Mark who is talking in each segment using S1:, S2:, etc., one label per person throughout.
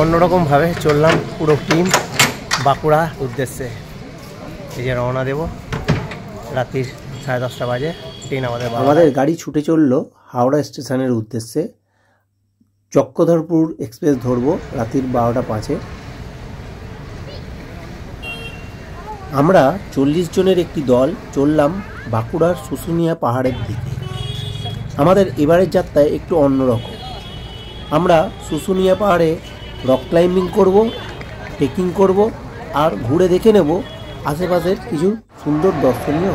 S1: অন্যরকমভাবে চললাম পুরো টিম বাঁকুড়া উদ্দেশ্যে। এই যে রওনা দেব, রাত্রির 10:30 বাজে ট্রেন আমাদের গাড়ি ছুটে চললো হাওড়া স্টেশনের উদ্দেশ্যে। চক্রধরপুর এক্সপ্রেস ধরবো রাত্রির 12:05। আমরা 40 জনের একটি দল চললাম বাঁকুড়ার শুশুনিয়া পাহাড়ের দিকে। আমাদের এবারের যাত্রায় একটু অন্যরকম। আমরা শুশুনিয়া পাহাড়ে রক ক্লাইম্বিং করব, ট্রেকিং করব, আর ঘুরে দেখে নেব আশেপাশের কিছু সুন্দর দর্শনীয়,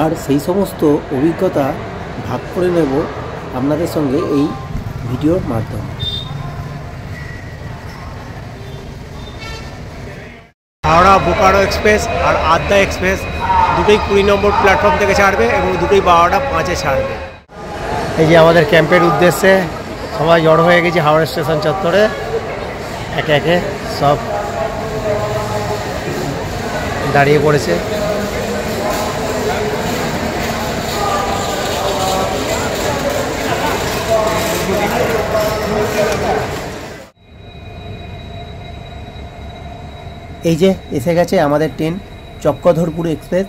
S1: আর সেই সমস্ত অভিজ্ঞতা ভাগ করে নেব আপনাদের সঙ্গে এই ভিডিওর মাধ্যমে। হাওড়া বোকারো এক্সপ্রেস আর আদ্যা এক্সপ্রেস দুটোই 20 নম্বর প্ল্যাটফর্ম থেকে ছাড়বে এবং দুটোই 12:05 ছাড়বে। এই যে আমাদের ক্যাম্পের উদ্দেশ্যে সবাই জড়ো হয়ে গেছে হাওড়া স্টেশন চত্বরে। একে একে সব দাঁড়িয়ে পড়েছে। এই যে এসে গেছে আমাদের ট্রেন চক্রধরপুর এক্সপ্রেস।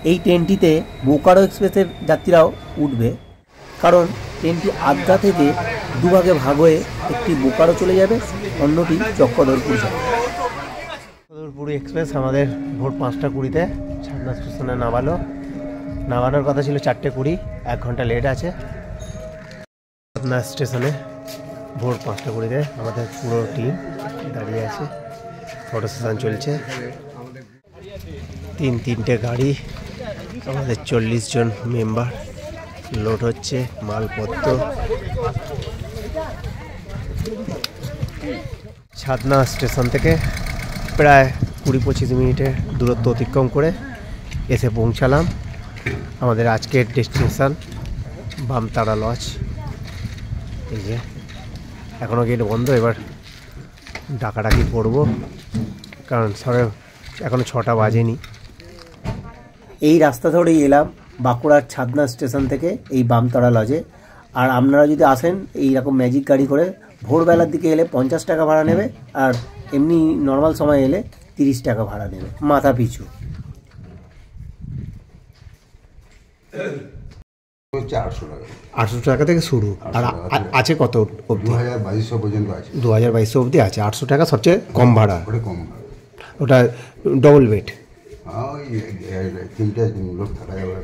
S1: এই ট্রেনটিতে বোকারো এক্সপ্রেসের যাত্রীরাও উঠবে, কারণ ট্রেনটি আদ্যা থেকে দুভাগে ভাগ হয়ে একটি বোকারো চলে যাবে, অন্যটি চক্রধরপুর যাবে। চক্রধরপুর এক্সপ্রেস আমাদের ভোর 5:20-তে ছাদনা স্টেশনে নামানোর কথা ছিল 4:20, 1 ঘন্টা লেট আছে। ছাদনা স্টেশনে ভোর 5:20-তে আমাদের পুরো টিম দাঁড়িয়ে আছে, ফটো সেশন চলছে। 3-3টে গাড়ি, আমাদের 40 জন মেম্বার লোড হচ্ছে মালপত্র। ছাদনা স্টেশন থেকে প্রায় 20-25 মিনিটের দূরত্ব অতিক্রম করে এসে পৌঁছালাম আমাদের আজকের ডেস্টিনেশন বামতারা লজ। এই যে এখনও গেট বন্ধ, এবার ডাকাডাকি করবো, কারণ সবে এখনও 6টা বাজেনি। এই রাস্তা ধরেই এলাম বাঁকুড়ার ছাদনা স্টেশন থেকে এই বামতারা লজে। আর আপনারা যদি আসেন এইরকম ম্যাজিক গাড়ি করে ভোরবেলার দিকে এলে 50 টাকা ভাড়া নেবে, আর এমনি নর্মাল সময় এলে 30 টাকা ভাড়া নেবে মাথা পিছু। 800 টাকা থেকে শুরু, আর আছে কত অবধি?
S2: 2200 পর্যন্ত আছে।
S1: 2200 অবধি আছে। 800 টাকা সবচেয়ে কম ভাড়া। ওটা ডবল বেড,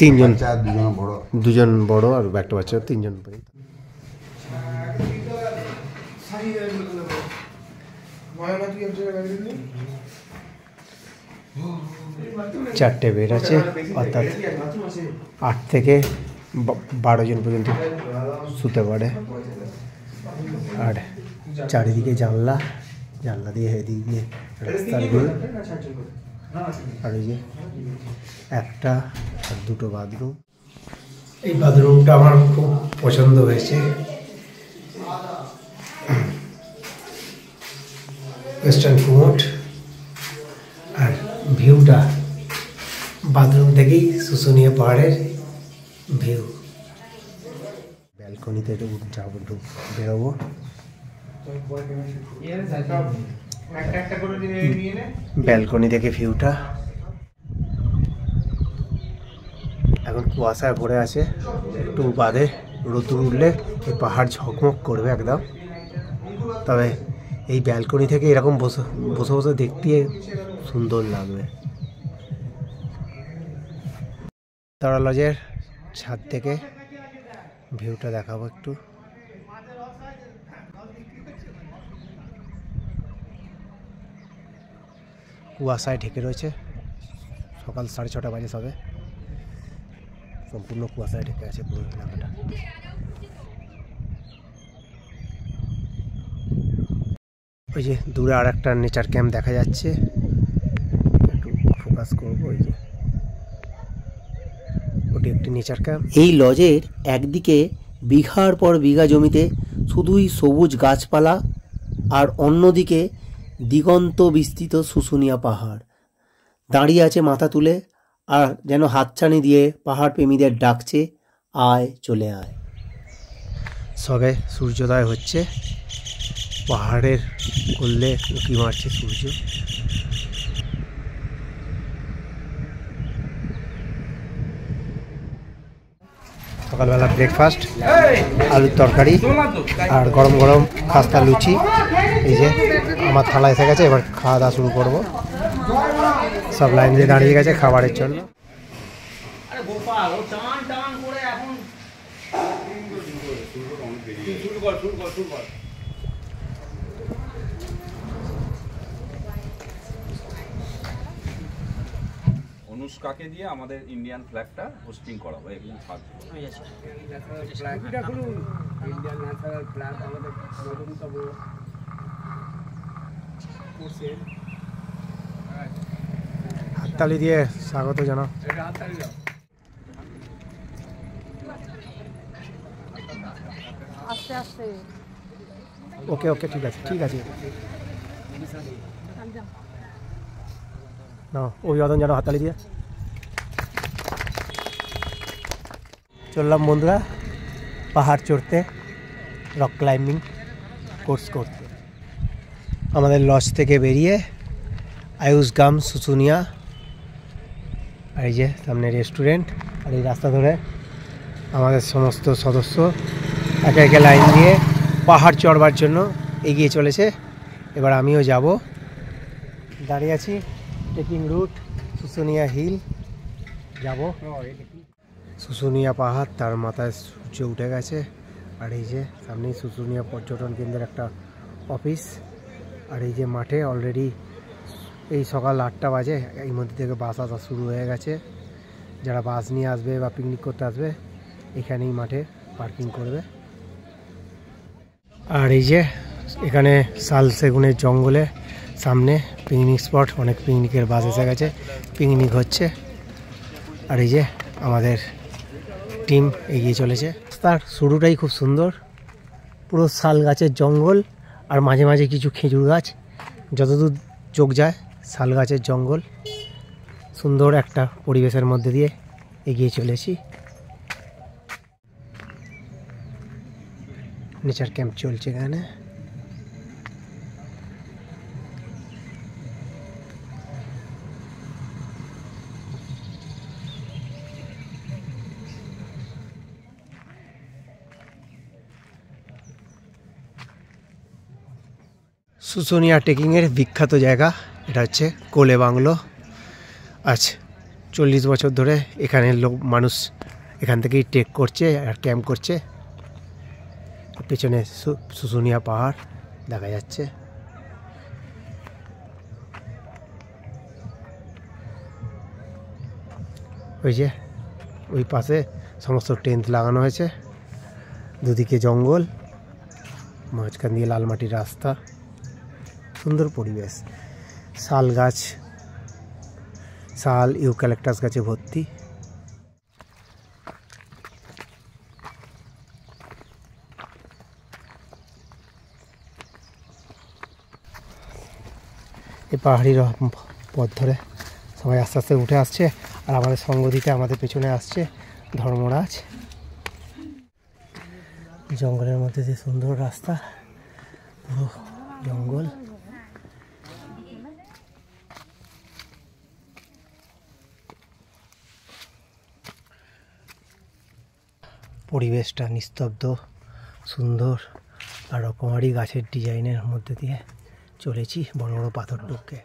S1: তিনজন, দুজন বড় আর একটা বাচ্চা, 3 জন পর্যন্ত। চারটে বেড আছে, অর্থাৎ 8 থেকে 12 জন পর্যন্ত শুতে পারে। আর চারিদিকে জানলা দিয়ে এদিক দিয়ে রাস্তার ভিউ। আর এই যে একটা আর 2টো বাথরুম। এই বাথরুমটা আমার খুব পছন্দ হয়েছে। ওয়েস্টার্ন কোমোড, আর ভিউটা বাথরুম থেকেই শুশুনিয়া পাহাড়ের ভিউ। ব্যালকনিতে যাবো, বেরোবো। ব্যালকনি থেকে ভিউটা। এখন কুয়াশায় ভরে আছে, একটু বাদে রোদ্দুর উঠলে এই পাহাড় ঝকমক করবে একদম। তবে এই ব্যালকনি থেকে এরকম বসে বসে দেখতে সুন্দর লাগবে। তারা লজের ছাদ থেকে ভিউটা দেখাবো একটু। কুয়াশায় ঢেকে রয়েছে, সকাল 6:30 বাজে সবে, সম্পূর্ণ কুয়াশায় ঢেকে আছে পুরো এলাকাটা। ওই যে দূরে আর একটা নেচার ক্যাম্প দেখা যাচ্ছে, একটু ফোকাস করবো। ওই যে ওটি একটি নেচার ক্যাম্প। এই লজের একদিকে বিঘার পর বিঘা জমিতে শুধুই সবুজ গাছপালা, আর অন্যদিকে দিগন্ত বিস্তৃত শুশুনিয়া পাহাড় দাঁড়িয়ে আছে মাথা তুলে, আর যেন হাতছানি দিয়ে পাহাড় প্রেমীদের ডাকছে, আয় চলে আয়। সবে সূর্যোদয় হচ্ছে, পাহাড়ের কোলে উঁকি মারছে সূর্য। সকালবেলা ব্রেকফাস্ট, আলুর তরকারি আর গরম গরম খাস্তা লুচি। এই যে আমার থালা এসে গেছে, এবার খাওয়া দাওয়া শুরু করব। সব লাইন দিয়ে দাঁড়িয়ে গেছে খাবারের জন্য।
S2: অনুষ্কাকে দিয়ে আমাদের ইন্ডিয়ান ফ্ল্যাগটা হোস্টিং করাবো, এগুলো থাকবে। হাততালি দিয়ে স্বাগত জানাও।
S3: আস্তে আস্তে।
S1: ওকে ওকে, ঠিক আছে ঠিক আছে। না অভিবাদন জানাও হাততালি দিয়ে। চললাম বন্ধুরা পাহাড় চড়তে, রক ক্লাইম্বিং কোর্স করতে। আমাদের লজ থেকে বেরিয়ে আয়ুষগাম শুশুনিয়া, আর এই যে সামনে রেস্টুরেন্ট, আর এই রাস্তা ধরে আমাদের সমস্ত সদস্য একে একে লাইন দিয়ে পাহাড় চড়বার জন্য এগিয়ে চলেছে। এবার আমিও যাব। দাঁড়িয়ে আছি, ট্রেকিং রুট শুশুনিয়া হিল যাব। শুশুনিয়া পাহাড়, তার মাথায় সূর্য উঠে গেছে। আর এই যে সামনেই শুশুনিয়া পর্যটন কেন্দ্রের একটা অফিস। আর এই যে মাঠে অলরেডি এই সকাল 8টা বাজে, এই মধ্যে থেকে বাস আসা শুরু হয়ে গেছে। যারা বাস নিয়ে আসবে বা পিকনিক করতে আসবে এখানেই মাঠে পার্কিং করবে। আর এই যে এখানে শাল সেগুনের জঙ্গলে সামনে পিকনিক স্পট, অনেক পিকনিকের বাস এসে গেছে, পিকনিক হচ্ছে। আর এই যে আমাদের টিম এগিয়ে চলেছে। তার শুরুটাই খুব সুন্দর, পুরো শাল গাছের জঙ্গল আর মাঝে মাঝে কিছু খেজুর গাছ, যতদূর চোখ যায় শাল গাছের জঙ্গল। সুন্দর একটা পরিবেশের মধ্যে দিয়ে এগিয়ে চলেছি। নেচার ক্যাম্প চলছে এখানে। শুশুনিয়া ট্রেকিংয়ের বিখ্যাত জায়গা এটা হচ্ছে কোলে বাংলো। আজ 40 বছর ধরে এখানের মানুষ এখান থেকেই ট্রেক করছে আর ক্যাম্প করছে। পেছনে শুশুনিয়া পাহাড় দেখা যাচ্ছে। ওই যে ওই পাশে সমস্ত টেন্ট লাগানো হয়েছে, দুদিকে জঙ্গল, মাঝখান দিয়ে লাল মাটির রাস্তা, সুন্দর পরিবেশ। শাল গাছ, শাল ইউক্যালিপটাস গাছে ভর্তি। এই পাহাড়ি পথ ধরে সবাই আস্তে আস্তে উঠে আসছে। আর আমাদের সঙ্গ দিতে আমাদের পেছনে আসছে ধর্মরাজ। জঙ্গলের মধ্যে যে সুন্দর রাস্তা, পুরো জঙ্গল। পরিবেশটা নিস্তব্ধ, সুন্দর, আর রকমারি গাছের ডিজাইনের মধ্যে দিয়ে চলেছি বড় বড় পাথর ঢুকে।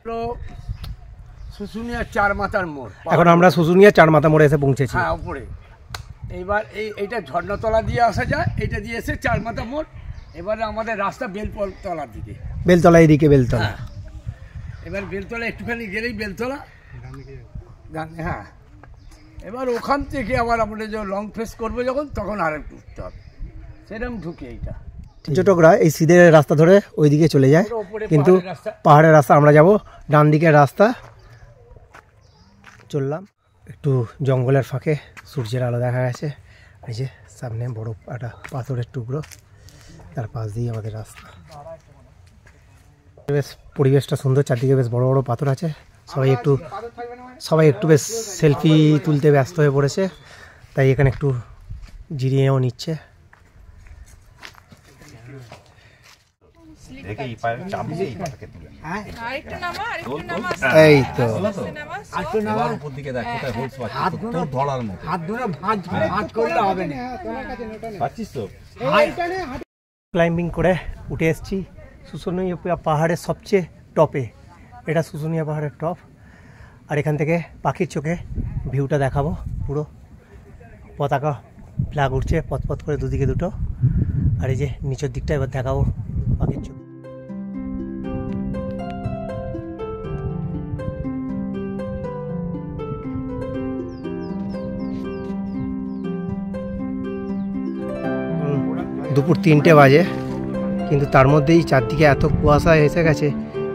S4: শুশুনিয়া চার মাথার মোড়।
S1: এখন আমরা শুশুনিয়া চার মাথা মোড়ে এসে পৌঁছেছি।
S4: হ্যাঁ, উপরে। এইবার এইটা ঝর্ণাতলা দিয়ে আসা যায়, এটা দিয়ে এসে চার মাথা মোড়। এবারে আমাদের রাস্তা বেলতলার দিকে,
S1: বেলতলা, এইদিকে বেলতলা।
S4: এবার বেলতলা একটুখানি গেলেই বেলতলা। হ্যাঁ, এবার ওখান থেকে আবার আমরা যে লং ফেস করবো যখন, তখন আর একটু উঠতে হবে, সেরকম ঢুকে এইটা।
S1: পর্যটকরা এই সিধে রাস্তা ধরে ওইদিকে চলে যায়, কিন্তু পাহাড়ের রাস্তা আমরা যাব ডান দিকের রাস্তা। চললাম একটু জঙ্গলের ফাঁকে, সূর্যের আলো দেখা গেছে। এই যে সামনে বড় একটা পাথরের টুকরো, তার পাশ দিয়ে আমাদের রাস্তা। বেশ পরিবেশটা সুন্দর, চারদিকে বেশ বড় বড় পাথর আছে। সবাই একটু বেশ সেলফি তুলতে ব্যস্ত হয়ে পড়েছে, তাই এখানে একটু জিরিয়েও নিচ্ছে।
S2: দেখে এই পায়ের চাপ দিয়ে এই পাটাকে তুলে
S3: আরেকটু নামা
S1: এই তো
S2: এবার উপর দিকে দেখ কোথায় হোলস পাচ্ছিস তোর ধরার মতো
S4: হাত ধরে ভাঁজ করলে হবে না।
S2: পাচ্ছিস তো
S1: ক্লাইম্বিং করে উঠে এসেছি শুশুনিয়া পাহাড়ের সবচেয়ে টপে। এটা শুশুনিয়া পাহাড়ের টপ। আর এখান থেকে পাখির চোখে ভিউটা দেখাবো। পুরো পতাকা ফ্ল্যাগ উঠছে পথ করে দুদিকে দুটো। আর এই যে নিচের দিকটা এবার দেখাবো পাখির চোখ। দুপুর 3টে বাজে, কিন্তু তার মধ্যেই চারদিকে এত কুয়াশা এসে গেছে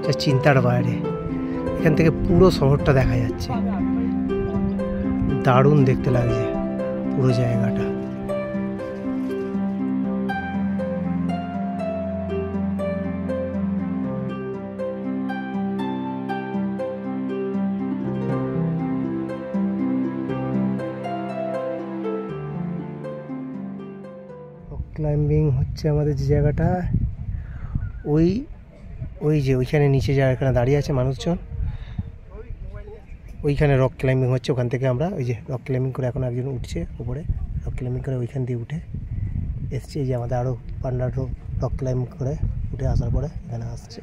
S1: যা চিন্তার বাইরে। এখান থেকে পুরো শহরটা দেখা যাচ্ছে, দারুণ দেখতে লাগছে পুরো জায়গাটা। ক্লাইম্বিং হচ্ছে আমাদের যে জায়গাটা, ওই যে ওইখানে নিচে এখানে দাঁড়িয়ে আছে মানুষজন, ওইখানে রক ক্লাইম্বিং হচ্ছে। ওখান থেকে আমরা ওই যে রক ক্লাইম্বিং করে এখন একজন উঠছে উপরে, রক ক্লাইম্বিং করে ওইখান দিয়ে উঠে এসছে। এই যে আমাদের আরও পান্ডার রক ক্লাইম্বিং করে উঠে আসার পরে এখানে আসছে।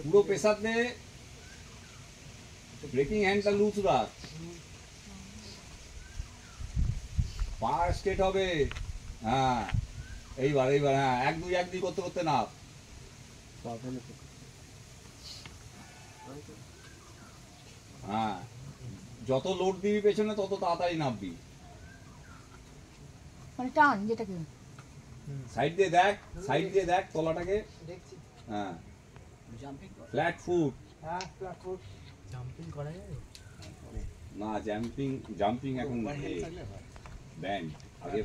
S2: পুরো প্রেসার নে, ব্রেকিং হ্যান্ডটা লুজ রাখ, পা স্ট্রেট হবে। হ্যাঁ এইবার হ্যাঁ 1-2 করতে করতে নাপ। হ্যাঁ যত লোড দিবি পেছনে তত তাড়াতাড়ি নামবি।
S3: মানে টান যেটাকে
S2: সাইড দিয়ে দেখ তলাটাকে। হ্যাঁ ফ্ল্যাট ফুট।
S1: জাম্পিং করা যায়
S2: না? জাম্পিং এখন ব্যান্ড। আগে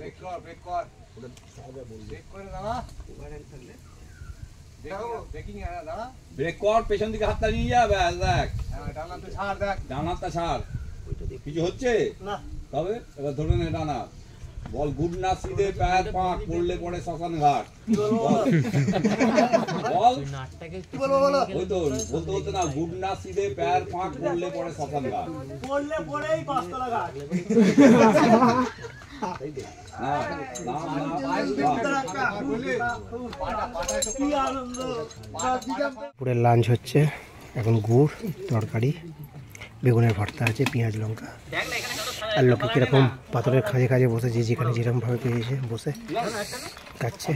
S2: ব্রেক কর পেছন দিকে হাতটা নিয়ে যা। ব্যাস দেখ, ডান হাতটা ছাড়। কিছু হচ্ছে না? তবে এবার ধরে নে ডানা। বল গুড না সিধে প্যার পাক পড়লে পড়ে শ্মশান ঘাট। বল ওই তো বলতে বলতে না, গুড না সিধে প্যার পাক পড়লে পড়ে শ্মশান ঘাট।
S1: পুরো লাঞ্চ হচ্ছে এখন। গুড় তরকারি, বেগুনের ভর্তা আছে, পেঁয়াজ লঙ্কা। আর লোকে কিরকম পাথরের খাঁজে খাঁজে বসে, যে যেখানে যেরকমভাবে পেয়েছে বসে খাচ্ছে।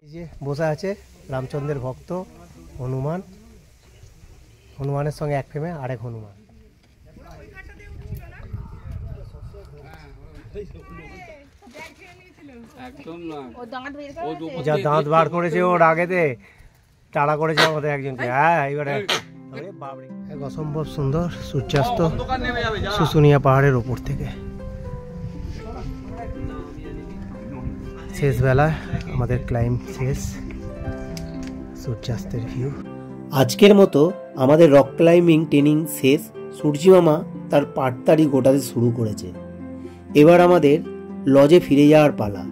S1: এই যে বসে আছে রামচন্দ্রের ভক্ত হনুমান, হনুমানের সঙ্গে এক ফ্রেমে আরেক হনুমান। যা দাঁত বার করেছে ওর আগেতে, তাড়া করেছে আমাদের একজনকে। হ্যাঁ এবারে এক অসম্ভব সুন্দর সূর্যাস্ত শুশুনিয়া পাহাড়ের ওপর থেকে। শেষ বেলা আমাদের ক্লাইম্ব শেষ, সূর্যাস্তের ভিউ। আজকের মতো আমাদের রক ক্লাইম্বিং ট্রেনিং শেষ। সূর্যি মামা তার পাটতাড়ি গোটাতে শুরু করেছে। এবার আমাদের লজে ফিরে যাওয়ার পালা।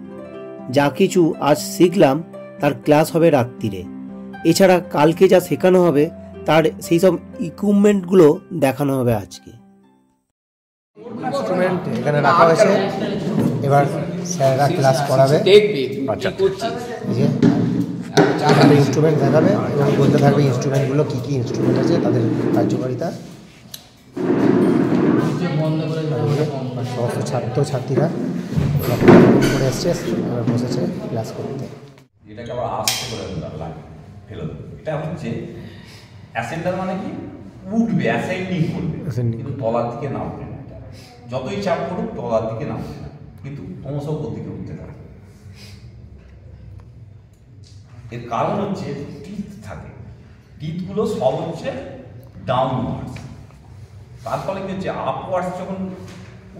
S1: যা কিছু আজ শিখলাম তার ক্লাস হবে রাত্রিরে। এছাড়া কালকে যা শেখানো হবে তার সেই সব ইকুইপমেন্টগুলো দেখানো হবে আজকে। ইনস্ট্রুমেন্ট এখানে রাখা হয়েছে, এবার স্যাররা ক্লাস করাবে। আচ্ছা ইনস্ট্রুমেন্ট দেখাবে এবং বলতে থাকবে ইনস্ট্রুমেন্টগুলো কী কী ইনস্ট্রুমেন্ট আছে, তাদের কার্যকারিতা। সমস্ত ছাত্রছাত্রীরা করে এসছে, এবার বসেছে ক্লাস করতে।
S2: এটাকে আবার আস্তে করে ফেলে দেবে। এটা হচ্ছে অ্যাসেন্ডার, মানে কি উঠবে, অ্যাসেন্ডিং করবে, কিন্তু তলার দিকে নামবে না। যতই চাপ করুক তলার দিকে নামবে না, কিন্তু ক্রমশ উপর দিকে উঠতে থাকবে। এর কারণ হচ্ছে টিথ থাকে, টিথগুলো সব হচ্ছে ডাউনওয়ার্ডস। তার ফলে কি হচ্ছে, আপওয়ার্ডস যখন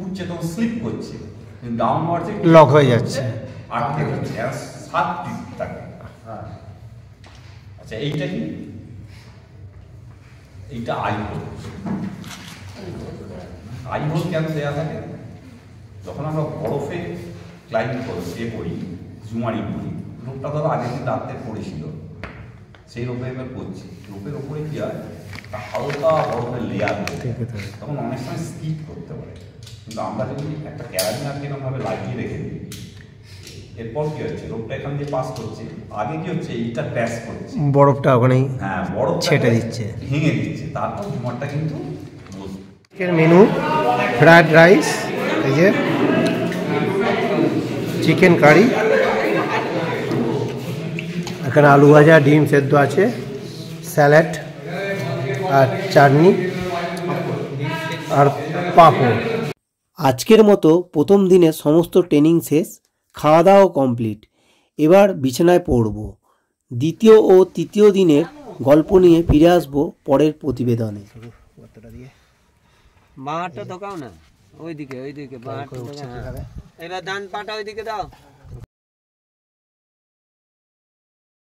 S2: উঠছে তখন স্লিপ করছে, কিন্তু ডাউনওয়ার্ডে
S1: লক হয়ে যাচ্ছে।
S2: আটকে যাচ্ছে, 7টি থাকে। আচ্ছা এইটা কি? এইটা আই হোল। আই হোল কেন দেওয়া থাকে? যখন আমরা বরফে ক্লাইম্ব করি, জুমারি করি, রোপটা ধরো আগের দিন রাত্রে পড়েছিল, সেই রোপে এবার করছি, রোপের ওপরে কি হয়, হালকা বরফের লেয়ার, তখন অনেক সময় স্কিপ করতে পারে। কিন্তু আমরা যদি একটা ক্যারাবিনার কিরকমভাবে লাগিয়ে রেখে দিই, এরপর কি হচ্ছে, রোপটা এখান দিয়ে পাস করছে, আগে কি হচ্ছে, এইটা ব্যাস করছে,
S1: বরফটা ওখানেই
S2: হ্যাঁ বরফ
S1: ছেটে দিচ্ছে,
S2: ভেঙে দিচ্ছে, তারপর জুমারটা কিন্তু
S1: এর মেনু ফ্রাইড রাইস, এই যে চিকেন কারি, এখানে আলু ভাজা, ডিম সেদ্ধ আছে, স্যালাড আর চাটনি আর পাঁপড়। আজকের মতো প্রথম দিনের সমস্ত ট্রেনিং শেষ, খাওয়া দাওয়া কমপ্লিট। এবার বিছানায় পড়ব। দ্বিতীয় ও তৃতীয় দিনের গল্প নিয়ে ফিরে আসবো পরের প্রতিবেদনে।
S5: বাঁহারটা ঢোকাও না, ওইদিকে বাঁহারটা, এবার ডান পাটা ওইদিকে দাও।